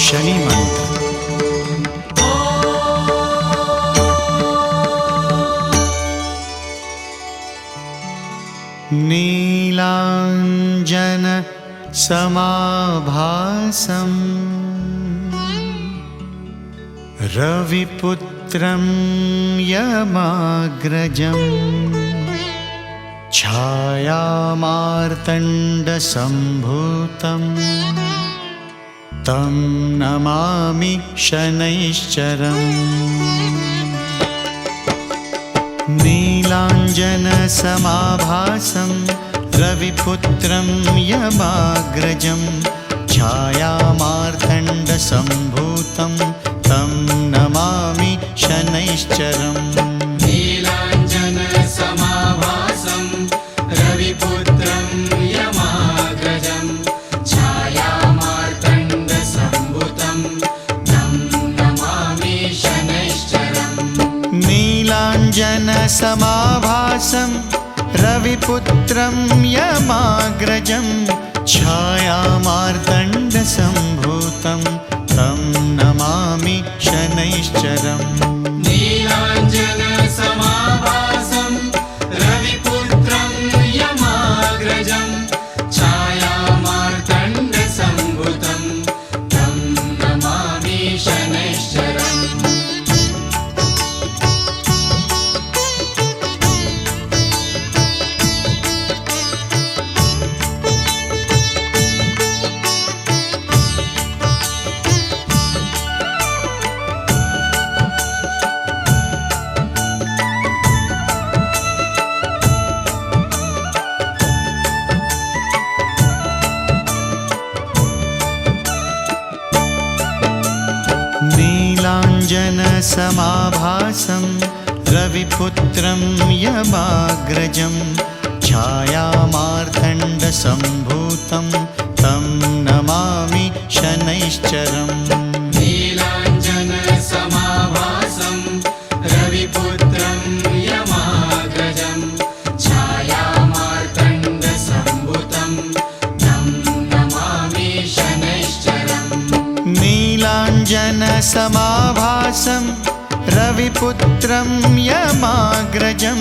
शनि मंत्र। नीलांजन समाभासं रविपुत्रं यमाग्रजं छायामार्तण्डसम्भूतं तं नमामि शनैश्चरम्। नीलांजनसमाभासं रविपुत्रं यमाग्रजं छायामार्तण्डसम्भूतं तं नमामि शनैश्चरम्। नीलांजनसमाभासं रविपुत्रं यमाग्रजं छायामार्तण्डसम्भूतं तं नमामि शनैश्चरम्। नीलांजनसमाभासं रविपुत्रं यमाग्रजं छायामार्तण्डसम्भूतं तं नमामि शनैश्चरम्। नीलांजनसमाभासं रविपुत्रं यमाग्रजं छायामार्तण्डसम्भूतं तं नमामि शनैश्चरम्। नीलांजनसमाभासं रविपुत्रं यमाग्रजं छायामार्तण्डसम्भूतं तं नमामि शनैश्चरम्। नीलांजनसमाभासं रविपुत्रं यमाग्रजं छायामार्तण्डसम्भूतं तं नमामि शनैश्चरम्। नीलांजनसमाभासं रविपुत्रं यमाग्रजं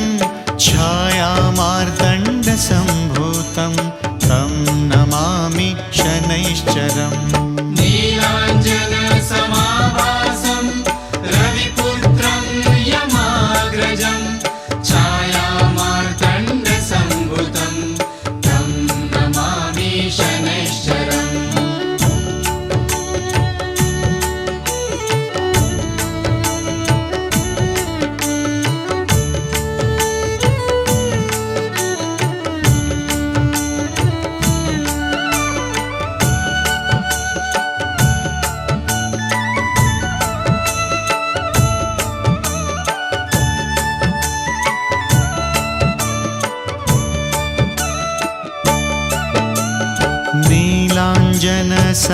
छायामार्तण्डसम्भूतं तं नमामि शनैश्चरम्। नीलांजनसमाभासं रविपुत्रं यमाग्रजं छायामार्तण्डसम्भूतं तं नमामि शनैश्चरम्।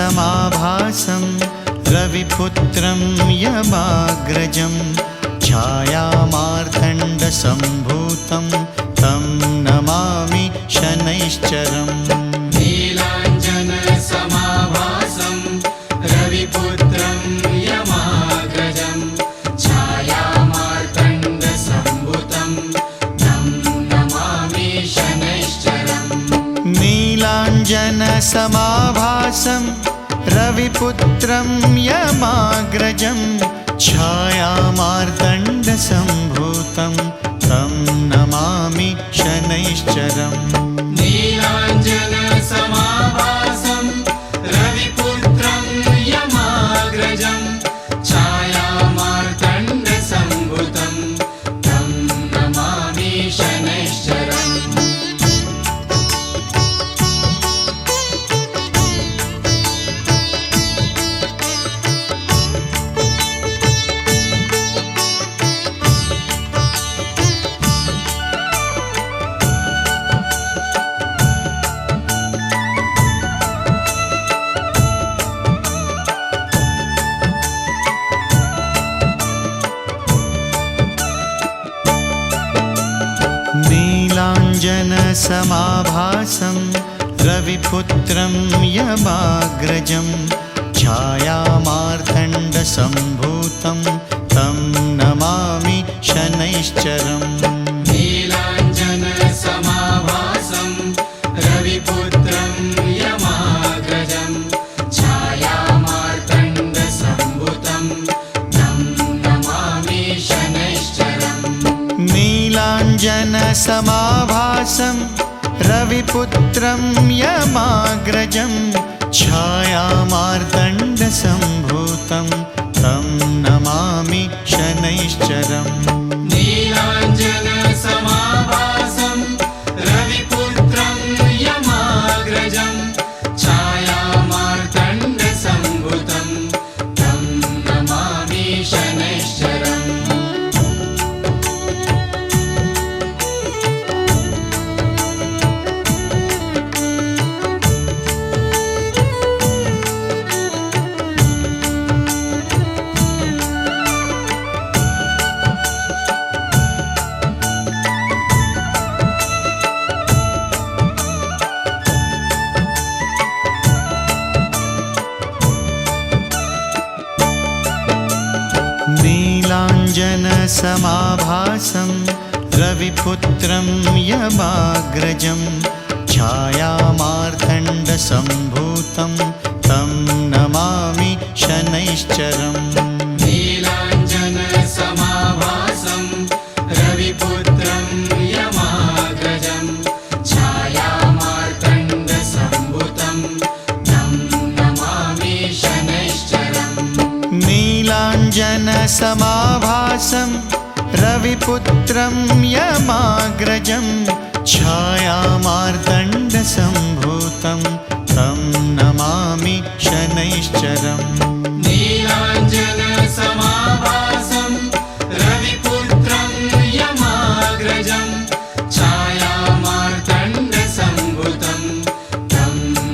नीलांजनसमाभासं रविपुत्रं यमाग्रजं छायामार्तण्डसम्भूतं तं नमामि शनैश्चरम्। नीलांजनसमाभासं रविपुत्रं यमाग्रजं छायामार्तण्डसम्भूतं तं नमामि शनैश्चरम्। नीलांजनसमाभासं रविपुत्रं यमाग्रजं छायामार्तण्डसम्भूतं तं नमामि शनैश्चरम्। नीलांजनसमाभासं रविपुत्रं यमाग्रजं छायामार्तण्डसम्भूतं तं नमामि शनैश्चरम्। नीलांजनसमाभासं रविपुत्रं यमाग्रजं छायामार्तण्डसम्भूतं तं नमामि शनैश्चरम् नीलाञ्जनसमाभासं रविपुत्रं यमाग्रजं छायामार्तण्डसम्भुतं तं नमामि शनैश्चरम् नीलाञ्जनसमाभासं रविपुत्रं यमाग्रजं छायामार्तण्डसम्भूतं तं नमामि शनैश्चरम् नीलाञ्जनसमाभासं रविपुत्रं यमाग्रजं छायामार्तण्डसम्भुतं तं नमामि शनैश्चरम् नीलाञ्जनसमाभासं रविपुत्रं यमाग्रजं छायामार्तण्डसम्भूतं तं नमामि शनैश्चरम् नीलाञ्जनसमाभासं रविपुत्रं यमाग्रजं छायामार्तण्डसम्भुतं तं नमामि शनैश्चरम् नीलाञ्जनसमाभासं रविपुत्रं यमाग्रजं छायामार्तण्डसम्भूतं तं नमामि शनैश्चरम् नीलाञ्जनसमाभासं रविपुत्रं यमाग्रजं छायामार्तण्डसम्भुतं तं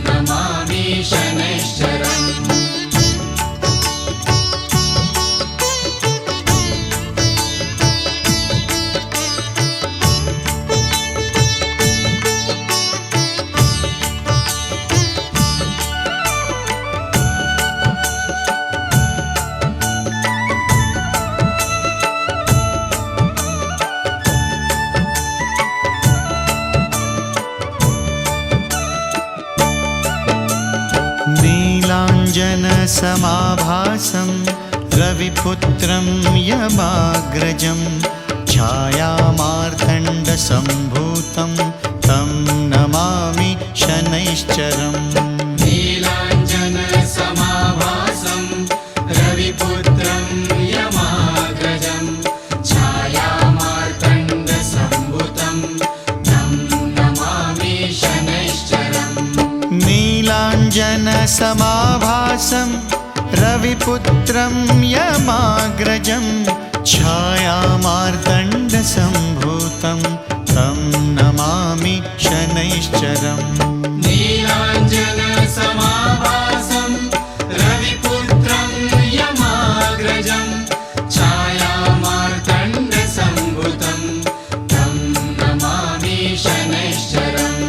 नमामि शनैश्चरम् नीलाञ्जनसमाभासं रविपुत्रं यमाग्रजं छायामार्तण्डसम्भूतं तं नमामि शनैश्चरम् नीलाञ्जनसमाभासं रविपुत्रं यमाग्रजं छायामार्तण्डसम्भुतं तं नमामि शनैश्चरम् नीलाञ्जनसमाभासं रविपुत्रं यमाग्रजं छायामार्तण्डसम्भूतं तं नमामि शनैश्चरम् नीलाञ्जनसमाभासं रविपुत्रं यमाग्रजं छायामार्तण्डसम्भुतं तं नमामि शनैश्चरम्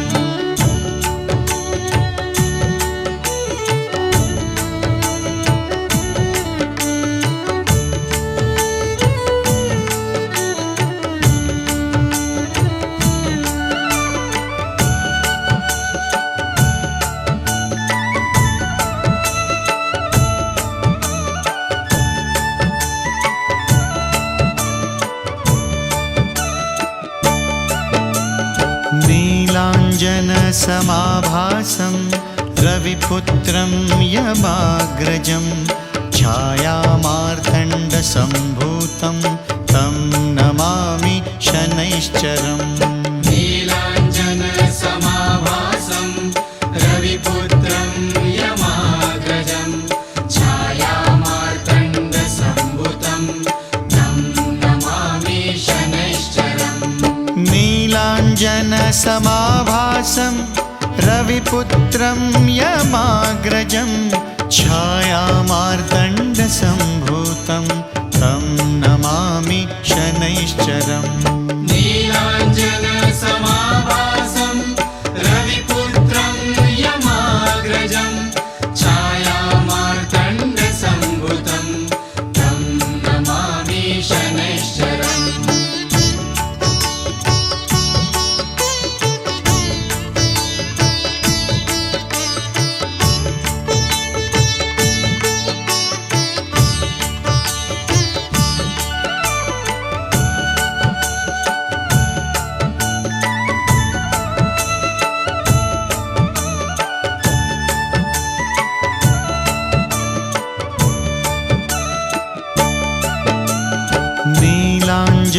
नीलाञ्जनसमाभासं रविपुत्रं यमाग्रजं छायामार्तण्डसम्भूतं तं नमामि शनैश्चरम् नीलाञ्जनसमाभासं रविपुत्रं यमाग्रजं छायामार्तण्डसम्भुतं तं नमामि शनैश्चरम् नीलाञ्जनसमाभासं रविपुत्रं यमाग्रजं छायामार्तण्डसम्भूतं तं नमामि शनैश्चरम् नीलाञ्जनसमाभासं रविपुत्रं यमाग्रजं छायामार्तण्डसम्भुतं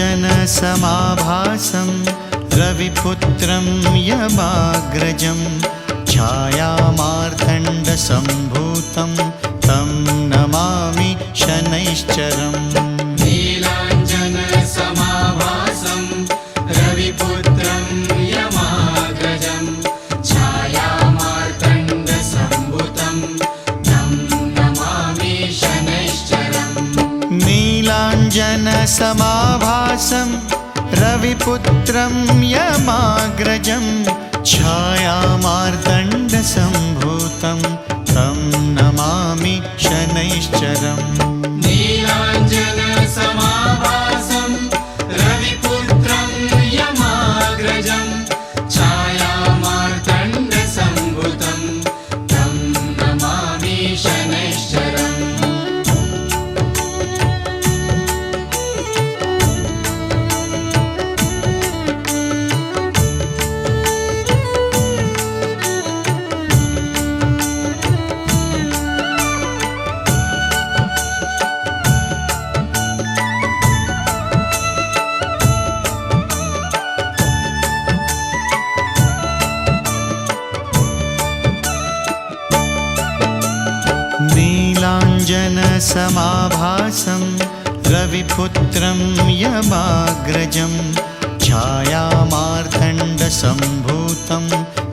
नीलाञ्जनसमाभासं रविपुत्रं यमाग्रजं छायामार्तण्डसम्भूतं तं नमामि शनैश्चरम् नीलाञ्जनसमाभासं रविपुत्रं यमाग्रजं छायामार्तण्डसम्भूतं तं नमामि शनैश्चरम् नीलाञ्जनसमाभासं रविपुत्रं यमाग्रजं छायामार्तण्डसम्भूतं तं नमामि शनैश्चरम् नीलाञ्जनसमाभासं रविपुत्रं यमाग्रजं छायामार्तण्डसम्भूतं तं नमामि शनैश्चरम् नीलाञ्जनसमाभासं रविपुत्रं यमाग्रजं छायामार्तण्डसम्भूतं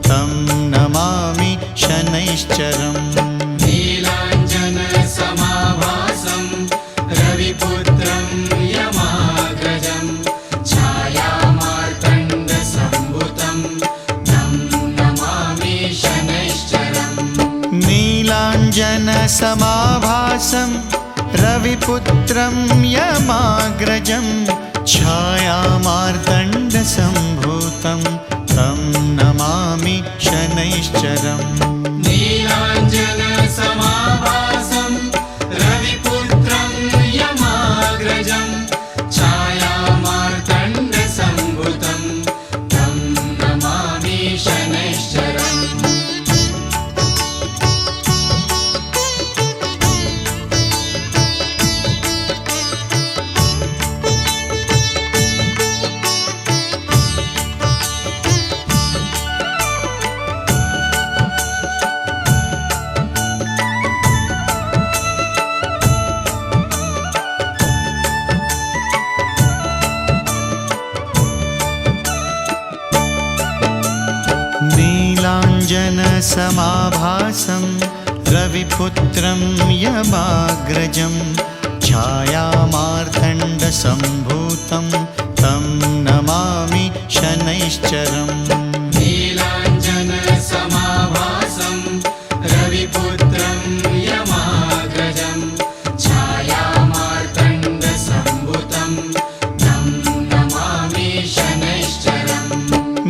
तं नमामि शनैश्चरम् नीलाञ्जनसमाभासं रविपुत्रं यमाग्रजं छायामार्तण्डसम्भूतं तं नमामि शनैश्चरम् नीलाञ्जनसमाभासं रविपुत्रं यमाग्रजं छायामार्तण्डसम्भूतं तं नमामि शनैश्चरम् नीलाञ्जनसमाभासं रविपुत्रं यमाग्रजं छायामार्तण्डसम्भूतं तं नमामि शनैश्चरम् नीलाञ्जनसमाभासं रविपुत्रं यमाग्रजं छायामार्तण्डसम्भूतं तं नमामि शनैश्चरम् नीलाञ्जनसमाभासं रविपुत्रं यमाग्रजं छायामार्तण्डसम्भूतं तं नमामि शनैश्चरम्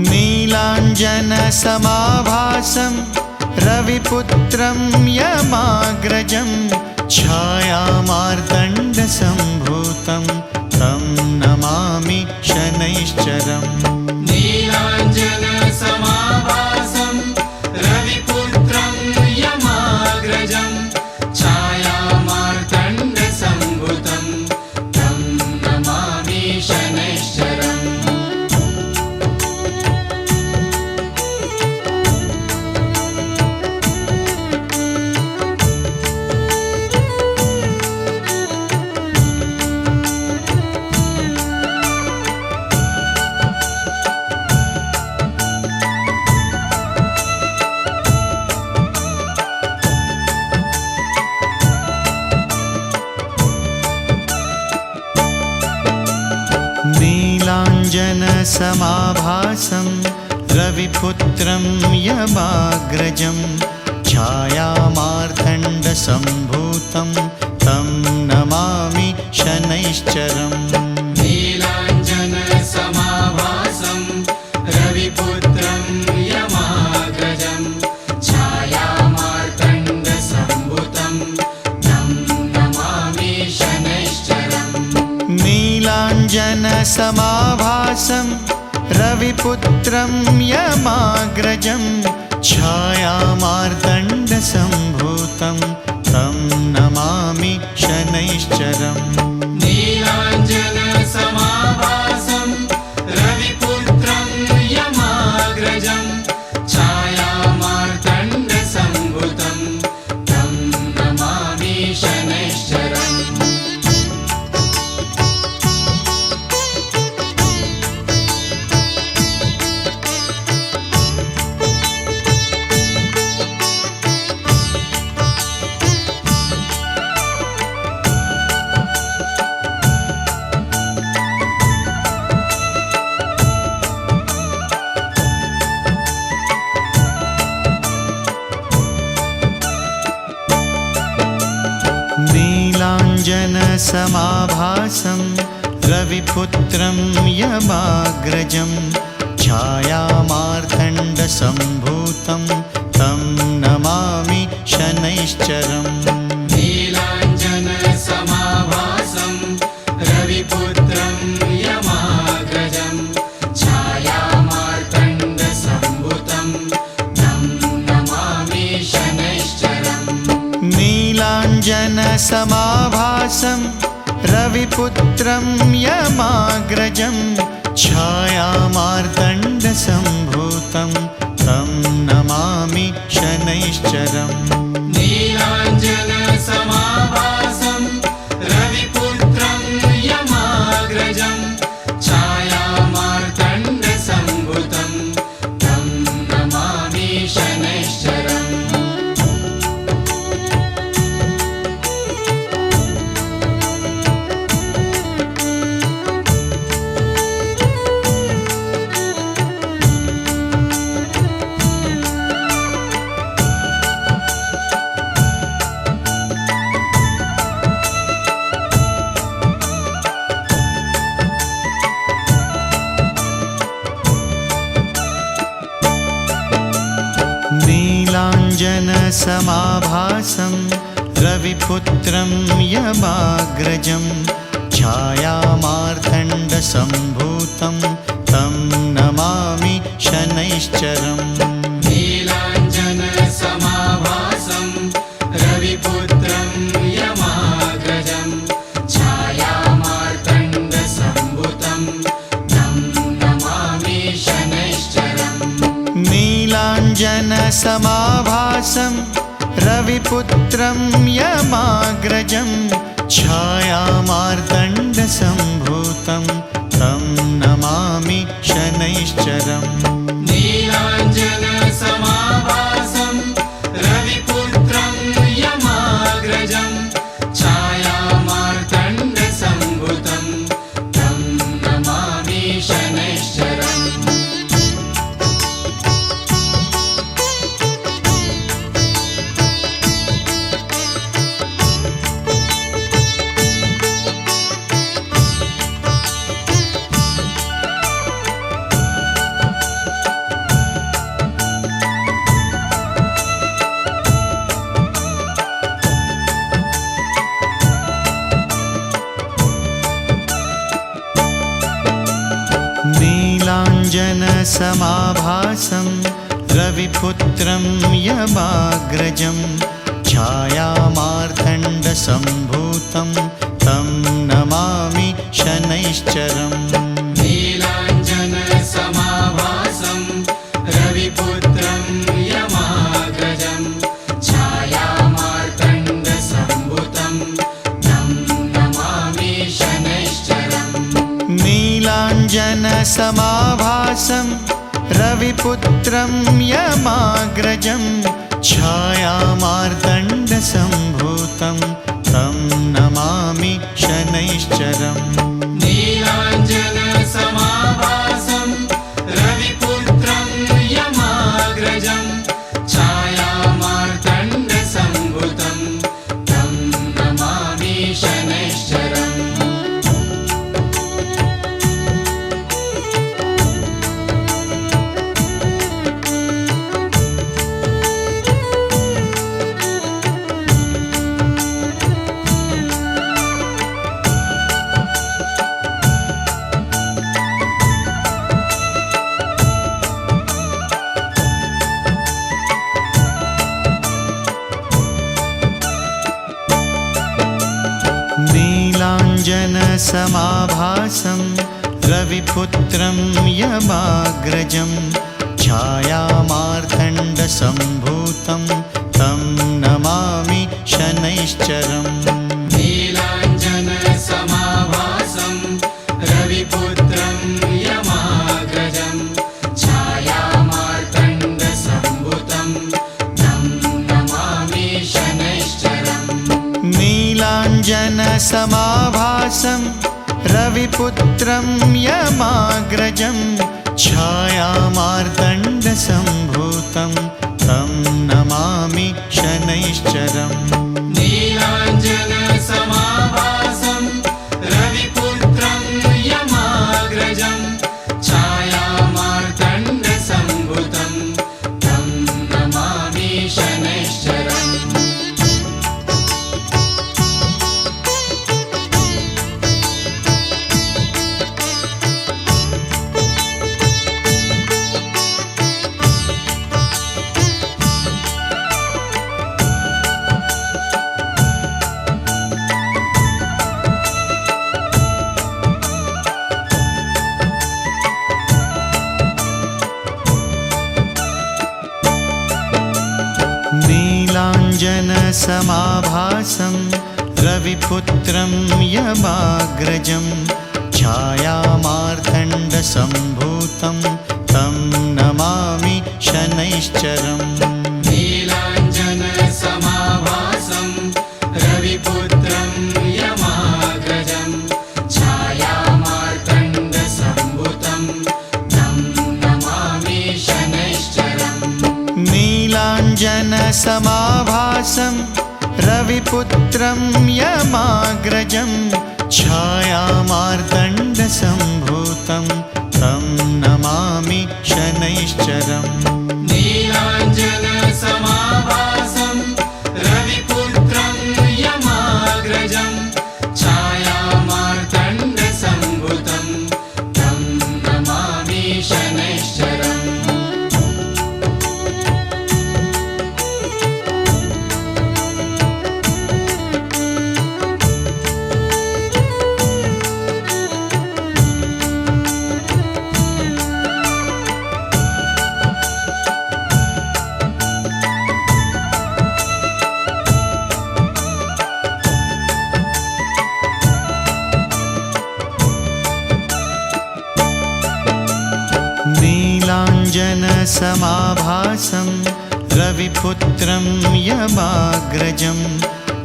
नीलाञ्जनसमाभासं रविपुत्रं यमाग्रजं छायामार्तण्डसम्भूतं तं नमामि शनैश्चरम् नीलाञ्जनसमाभासं रविपुत्रं यमाग्रजं छायामार्तण्डसम्भूतं तं नमामि शनैश्चरम् नीलाञ्जनसमाभासं रविपुत्रं यमाग्रजं छायामार्तण्डसम्भूतं तं नमामि शनैश्चरम् नीलाञ्जनसमाभासं रविपुत्रं यमाग्रजं छायामार्तण्डसम्भूतं तं नमामि शनैश्चरम् नीलाञ्जनसमाभासं रविपुत्रं यमाग्रजं छायामार्तण्डसम्भूतं तं नमामि शनैश्चरम् नीलाञ्जनसमाभासं नीलाञ्जनसमाभासं रविपुत्रं यमाग्रजं छायामार्तण्डसम्भूतं तं नमामि शनैश्चरम् नीलाञ्जनसमाभासं रविपुत्रं यमाग्रजं छायामार्तण्डसम्भूतं तं नमामि शनैश्चरम् नीलाञ्जनसमाभासं रविपुत्रं यमाग्रजं छायामार्तण्डसम्भूतं तं नमामि शनैश्चरम् नीलाञ्जनसमाभासं रविपुत्रं यमाग्रजं छायामार्तण्डसम्भूतं तं नमामि शनैश्चरम् नीलाञ्जनसमाभासं रविपुत्रं यमाग्रजं छायामार्तण्डसम्भूतं तं नमामि शनैश्चरम् नीलाञ्जनसमाभासं रविपुत्रं यमाग्रजं छायामार्तण्डसम्भूतं तं नमामि शनैश्चरम् नीलाञ्जनसमाभासं रविपुत्रं यमाग्रजं छायामार्तण्डसम्भूतं तं नमामि शनैश्चरम् नीलाञ्जनसमाभासं रविपुत्रं यमाग्रजं छायामार्तण्डसम्भूतं तं नमामि शनैश्चरम् नीलाञ्जनसमाभासं रविपुत्रं यमाग्रजं छायामार्तण्डसम्भूतं तं नमामि शनैश्चरम् नीलाञ्जनसमाभासं रविपुत्रं यमाग्रजं छायामार्तण्डसम्भूतं तं नमामि शनैश्चरम् नीलाञ्जनसमाभासं रविपुत्रं यमाग्रजं छायामार्तण्डसम्भूतं तं नमामि शनैश्चरम् नीलाञ्जनसमाभासं रविपुत्रं यमाग्रजं छायामार्तण्डसम्भूतं तं नमामि शनैश्चरम् नीलाञ्जनसमाभासं रविपुत्रं यमाग्रजं छायामार्तण्डसम्भूतं तं नमामि शनैश्चरम् नीलाञ्जनसमाभासं रविपुत्रं यमाग्रजं छायामार्तण्डसम्भूतं तं नमामि शनैश्चरम् नीलाञ्जनसमाभासं रविपुत्रं यमाग्रजं छायामार्तण्डसम्भूतं तं नमामि शनैश्चरम् नीलाञ्जनसमाभासं नीलाञ्जनसमाभासं रविपुत्रं यमाग्रजं छायामार्तण्डसम्भूतं तं नमामि शनैश्चरम् नीलाञ्जनसमाभासं रविपुत्रं यमाग्रजं छायामार्तण्डसम्भूतं तं नमामि शनैश्चरम् नीलाञ्जनसमाभासं रविपुत्रं यमाग्रजं छायामार्तण्डसम्भूतं तं नमामि शनैश्चरम् नीलाञ्जनसमाभासं रविपुत्रं यमाग्रजं छायामार्तण्डसम्भूतं तं नमामि शनैश्चरम् नीलाञ्जनसमाभासं रविपुत्रं यमाग्रजं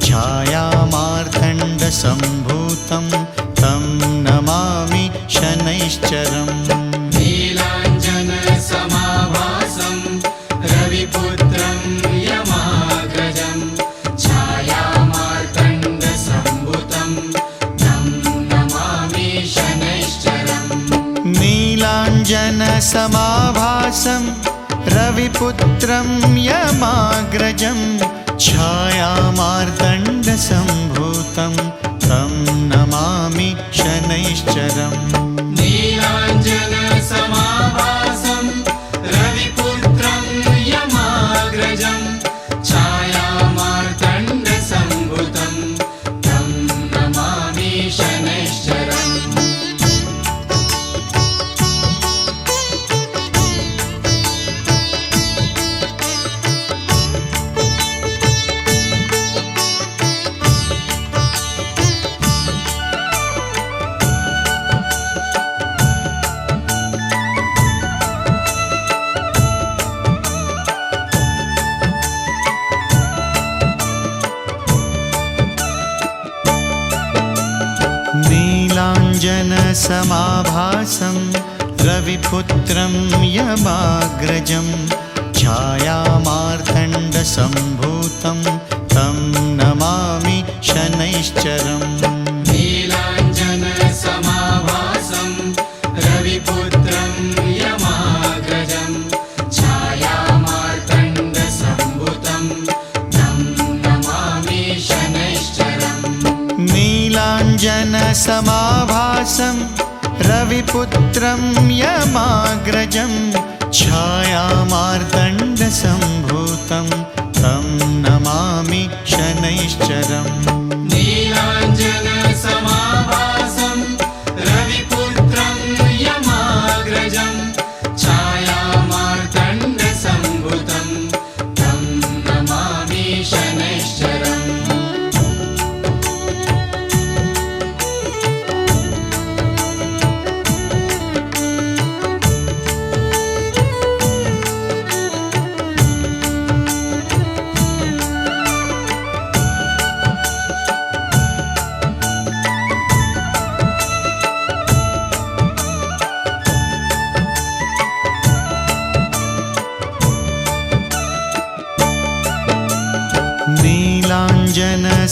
छायामार्तण्डसम्भूतं तं नमामि शनैश्चरम् नीलाञ्जनसमाभासं रविपुत्रं यमाग्रजं छायामार्तण्डसम्भूतं तं नमामि शनैश्चरम् नीलाञ्जनसमाभासं रविपुत्रं यमाग्रजं छायामार्तण्डसम्भूतं तं नमामि शनैश्चरम् नीलाञ्जनसमाभासं रविपुत्रं यमाग्रजं छायामार्तण्डसम्भूतं तं नमामि शनैश्चरम् नीलाञ्जनसमाभासं रविपुत्रं यमाग्रजं छायामार्तण्डसम्भूतं तं नमामि शनैश्चरम् नीलाञ्जनसमाभासं रविपुत्रं यमाग्रजं छायामार्तण्डसम्भूतं तं नमामि शनैश्चरम् नीलाञ्जनसमाभासं रविपुत्रं यमाग्रजं छायामार्तण्डसम्भूतं तं नमामि शनैश्चरम् नीलाञ्जनसमाभासं रविपुत्रं यमाग्रजं छायामार्तण्डसम्भूतं तं नमामि शनैश्चरम्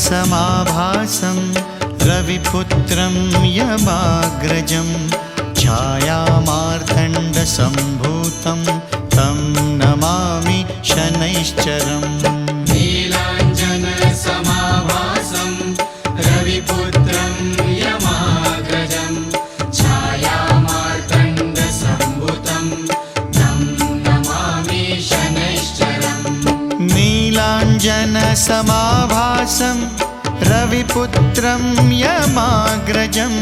नीलाञ्जनसमाभासं रविपुत्रं यमाग्रजं छायामार्तण्डसम्भूतं तं नमामि शनैश्चरम् नीलाञ्जनसमाभासं रविपुत्रं यमाग्रजं छायामार्तण्डसम्भूतं तं नमामि शनैश्चरम् नीलाञ्जनसमाभासं रविपुत्रं यमाग्रजं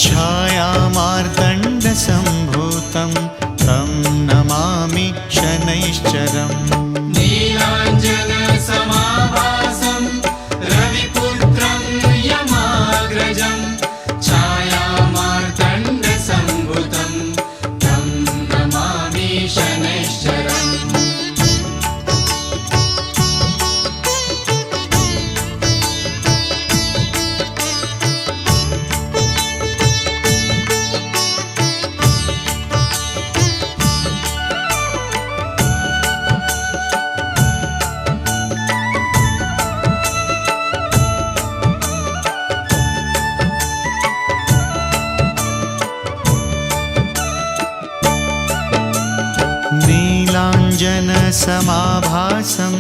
छायामार्तण्डसम्भूतं तं नमामि शनैश्चरम् नीलाञ्जन नीलाञ्जनसमाभासं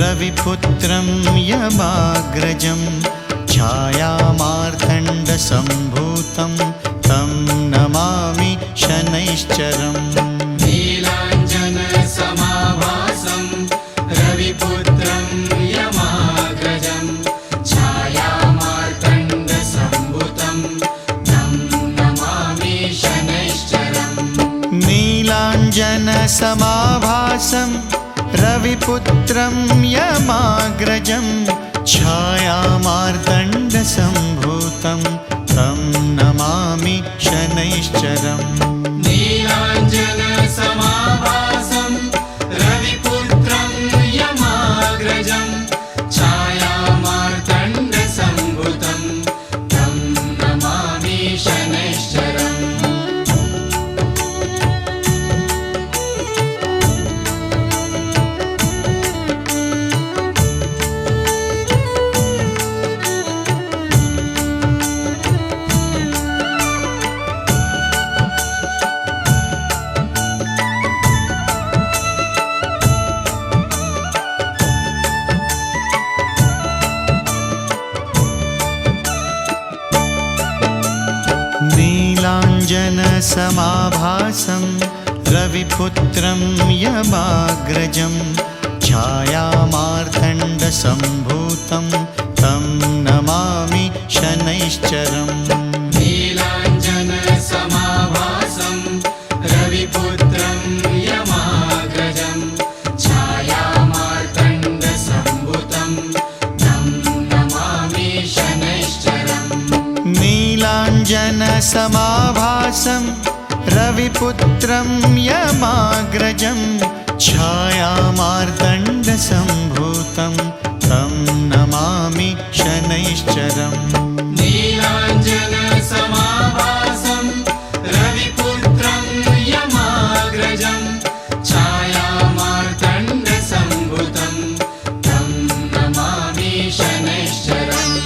रविपुत्रं यमाग्रजं छायामार्तण्डसम्भूतं तं नमामि शनैश्चरम् नीलाञ्जनसमाभासं रविपुत्रं यमाग्रजं छायामार्तण्डसम्भूतं तं नमामि शनैश्चरम् नीलाञ्जनसमाभासं रविपुत्रं यमाग्रजं छायामार्तण्डसम्भूतं तं नमामि शनैश्चरम् नीलाञ्जनसमाभासं रविपुत्रं यमाग्रजं छायामार्तण्डसम्भूतं तं नमामि शनैश्चरम् नीलाञ्जनसमाभासं रविपुत्रं यमाग्रजं छायामार्तण्डसम्भूतं तं नमामि शनैश्चरम् नीलाञ्जनसमाभासं रविपुत्रं यमाग्रजं छायामार्तण्डसम्भूतं तं नमामि शनैश्चरम् नीलाञ्जनसमाभासं रविपुत्रं यमाग्रजं छायामार्तण्डसम्भूतं तं नमामि शनैश्चरम् नीलाञ्जनसमाभासं रविपुत्रं यमाग्रजं छायामार्तण्डसम्भूतं तं नमामि शनैश्चरम्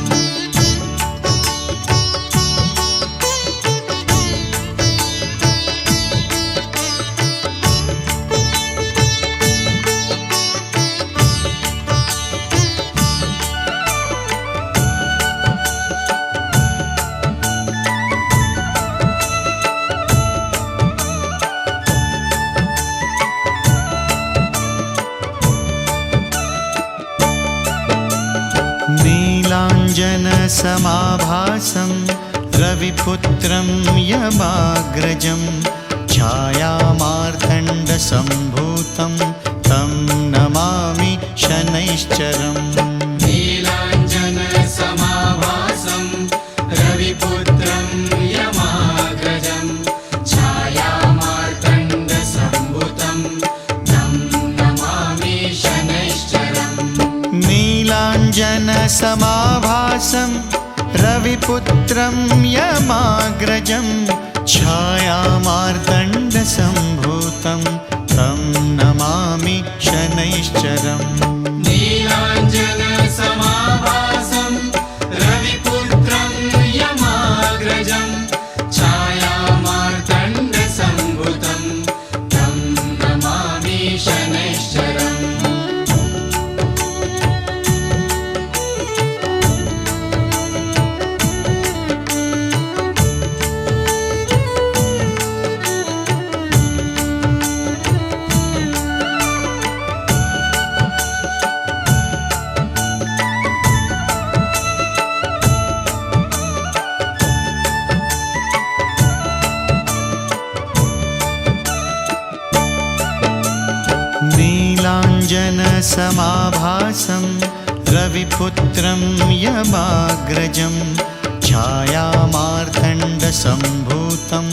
नीलाञ्जनसमाभासं रविपुत्रं यमाग्रजं छायामार्तण्डसम्भूतं तं नमामि शनैश्चरम् नीलाञ्जनसमाभासं रविपुत्रं यमाग्रजं छायामार्तण्डसम्भूतं तं नमामि शनैश्चरम् नीलाञ्जनसमाभासं रविपुत्रं यमाग्रजं छायामार्तण्डसम्भूतं तं नमामि शनैश्चरम् नीलाञ्जनसमाभासं रविपुत्रं यमाग्रजं छायामार्तण्डसम्भूतं तं नमामि शनैश्चरम् नीलाञ्जनसमाभासं रविपुत्रं यमाग्रजं छायामार्तण्डसम्भूतं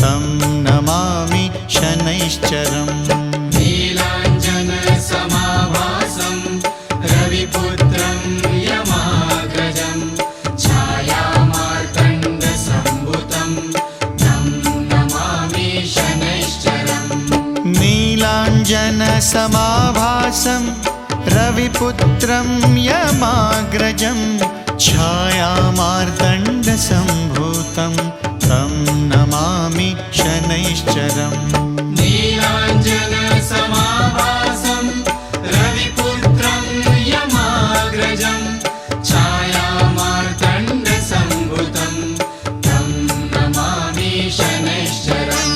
तं नमामि शनैश्चरम् नीलाञ्जनसमाभासं रविपुत्रं यमाग्रजं छायामार्तण्डसम्भूतं तं नमामि शनैश्चरम् नीलाञ्जनसमाभासं रविपुत्रं यमाग्रजं छायामार्तण्डसम्भूतं तं नमामि शनैश्चरम् नीलाञ्जनसमाभासं रविपुत्रं यमाग्रजं छायामार्तण्डसम्भुतं तं नमामि शनैश्चरम्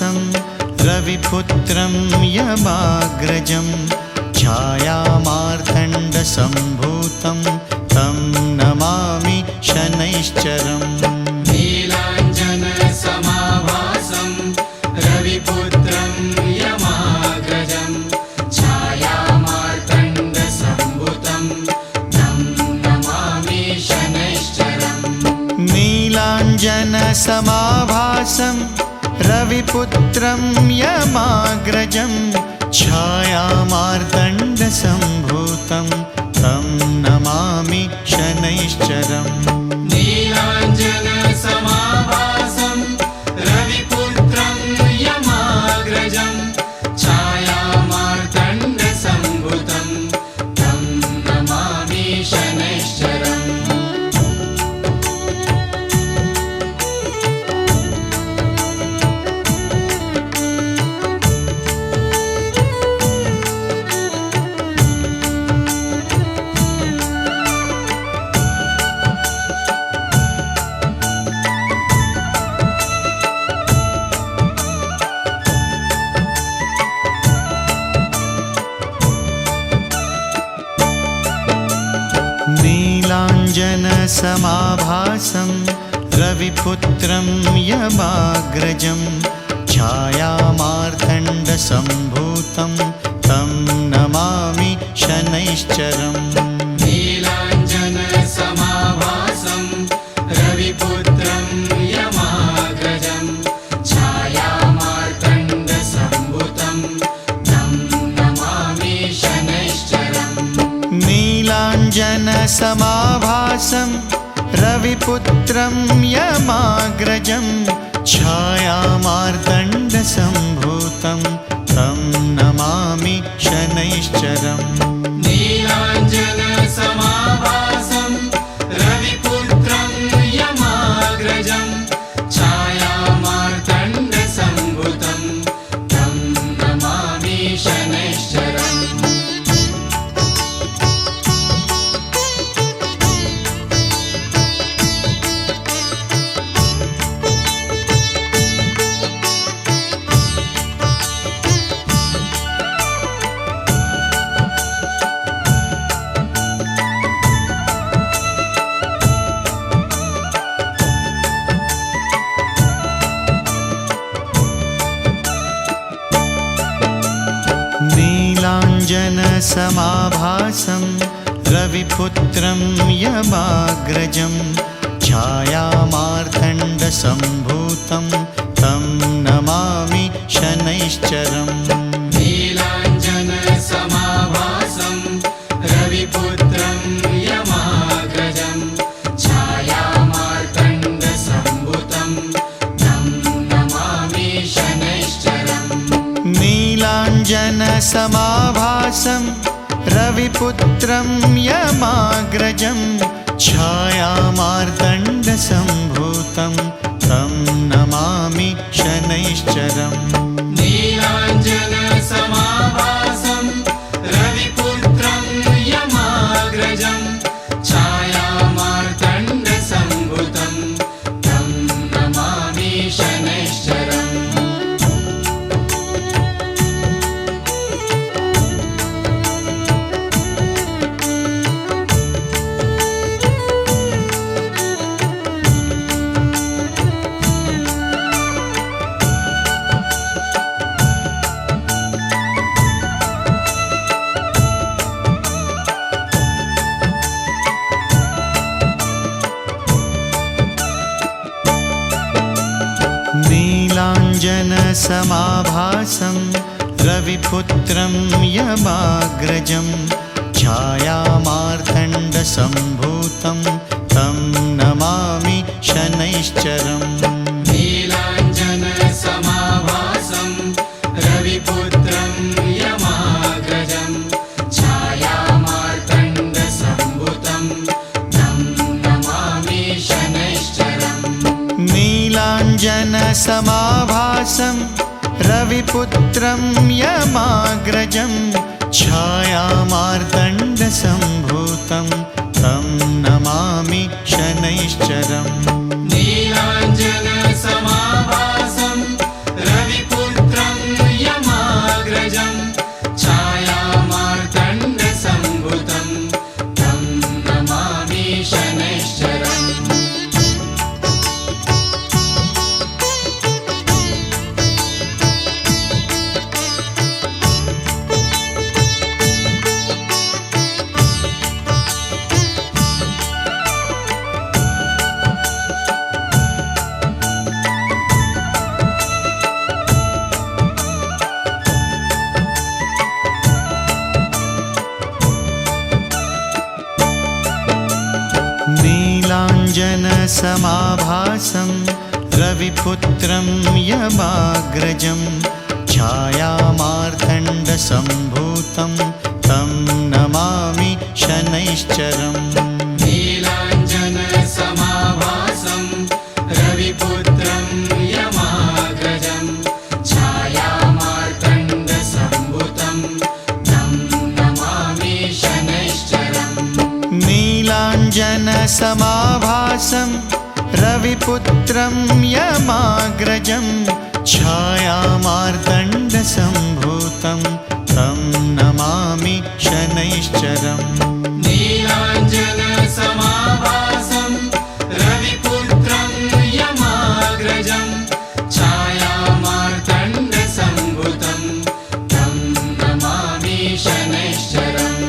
नीलाञ्जनसमाभासं रविपुत्रं यमाग्रजं छायामार्तण्डसम्भूतं तं नमामि शनैश्चरम् नीलाञ्जनसमाभासं रविपुत्रं यमाग्रजं छायामार्तण्डसम्भुतं तं नमामि शनैश्चरम् नीलाञ्जनसमाभासं रविपुत्रं यमाग्रजं छायामार्तण्डसम्भूतं तं नमामि शनैश्चरम् नीलाञ्जनसमाभासं रविपुत्रं यमाग्रजं छायामार्तण्डसम्भुतं तं नमामि शनैश्चरम् नीलाञ्जनसमाभासं रविपुत्रं यमाग्रजं छायामार्तण्डसम्भूतं तं नमामि शनैश्चरम् नीलाञ्जनसमाभासं रविपुत्रं यमाग्रजं छायामार्तण्डसम्भुतं तं नमामि शनैश्चरम् नीलाञ्जनसमाभासं रविपुत्रं यमाग्रजं छायामार्तण्डसम्भूतं तं नमामि शनैश्चरम् नीलाञ्जनसमाभासं रविपुत्रं यमाग्रजं छायामार्तण्डसम्भुतं तं नमामि शनैश्चरम् नीलाञ्जनसमाभासं रविपुत्रं यमाग्रजं छायामार्तण्डसम्भूतं तं नमामि शनैश्चरम् नीलाञ्जनसमाभासं रविपुत्रं यमाग्रजं छायामार्तण्डसम्भुतं तं नमामि शनैश्चरम् नीलाञ्जनसमाभासं रविपुत्रं यमाग्रजं छायामार्तण्डसम्भूतं तं नमामि शनैश्चरम् नीलाञ्जनसमाभासं रविपुत्रं यमाग्रजं छायामार्तण्डसम्भुतं तं नमामि शनैश्चरम् नीलाञ्जनसमाभासं रविपुत्रं यमाग्रजं छायामार्तण्डसम्भूतं तं नमामि शनैश्चरम् नीलाञ्जनसमाभासं रविपुत्रं यमाग्रजं छायामार्तण्डसम्भूतं तं नमामि शनैश्चरम् नीलाञ्जनसमाभासं रविपुत्रं यमाग्रजं छायामार्तण्डसम्भूतं तं नमामि शनैश्चरम् नीलाञ्जनसमाभासं रविपुत्रं यमाग्रजं छायामार्तण्डसम्भूतं तं नमामि शनैश्चरम् नीलाञ्जनसमाभासं रविपुत्रं यमाग्रजं छायामार्तण्डसम्भूतं तं नमामि शनैश्चरम् नीलाञ्जनसमाभासं रविपुत्रं यमाग्रजं छायामार्तण्डसम्भूतं तं नमामि शनैश्चरम् नीलाञ्जनसमाभासं रविपुत्रं यमाग्रजं छायामार्तण्डसम्भूतं तं नमामि शनैश्चरम् नीलाञ्जनसमाभासं रविपुत्रं यमाग्रजं छायामार्तण्डसम्भूतं तं नमामि शनैश्चरम्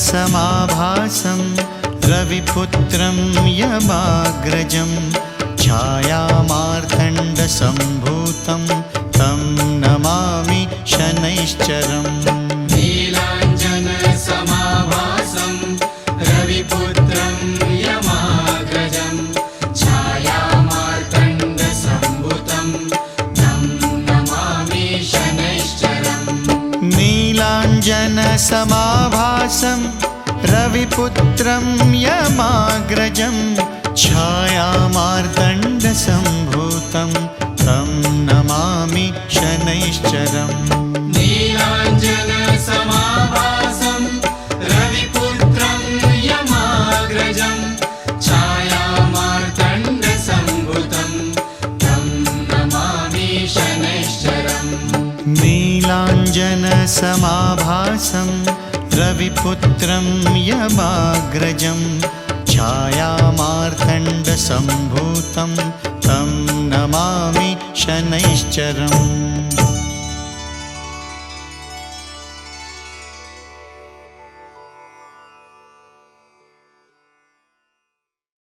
नीलाञ्जनसमाभासं रविपुत्रं यमाग्रजं छायामार्तण्डसम्भूतं तं नमामि शनैश्चरम् नीलाञ्जनसमाभासं रविपुत्रं यमाग्रजं छायामार्तण्डसम्भूतं तं नमामि शनैश्चरम् नीलाञ्जनसमाभासं रविपुत्रं यमाग्रजं छायामार्तण्डसम्भूतं तं नमामि शनैश्चरम् नीलाञ्जनसमाभासं रविपुत्रं यमाग्रजं छायामार्तण्डसम्भूतं तं नमामि शनैश्चरम् नीलाञ्जनसमाभासं रविपुत्रं यमाग्रजं छायामार्तण्डसम्भूतं तं नमामि शनैश्चरम्